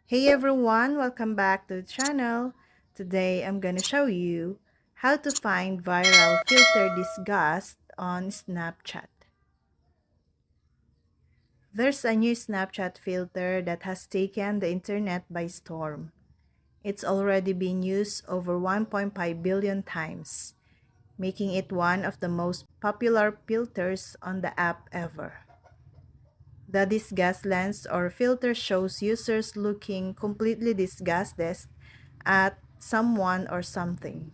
Hey everyone, welcome back to the channel. Today I'm gonna show you how to find viral filter disgust on Snapchat. There's a new Snapchat filter that has taken the internet by storm. It's already been used over 1.5 billion times, making it one of the most popular filters on the app ever. The disgust lens or filter shows users looking completely disgusted at someone or something.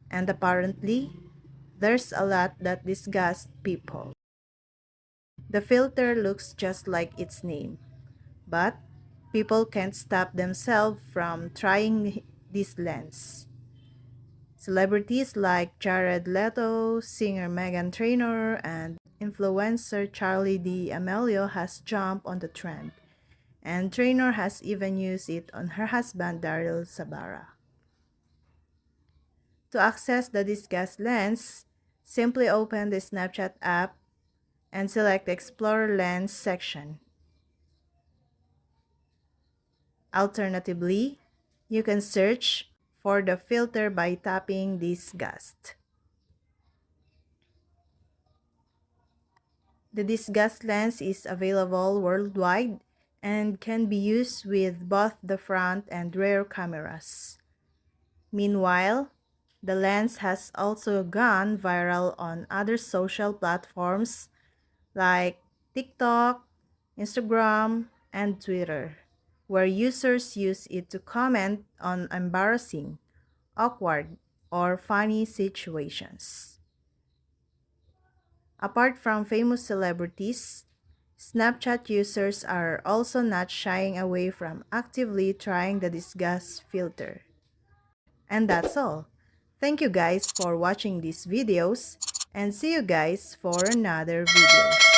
And apparently, there's a lot that disgust people. The filter looks just like its name, but people can't stop themselves from trying this lens. Celebrities like Jared Leto, singer Meghan Trainor, and influencer Charlie D'Amelio has jumped on the trend, and Trainor has even used it on her husband Daryl Sabara. To access the Disgust lens, simply open the Snapchat app and select the Explore Lens section. Alternatively, you can search for the filter by tapping Disgust. The Disgust lens is available worldwide and can be used with both the front and rear cameras. Meanwhile, the lens has also gone viral on other social platforms like TikTok, Instagram, and Twitter, where users use it to comment on embarrassing, awkward, or funny situations. Apart from famous celebrities, Snapchat users are also not shying away from actively trying the disgust filter. And that's all. Thank you guys for watching these videos and see you guys for another videos.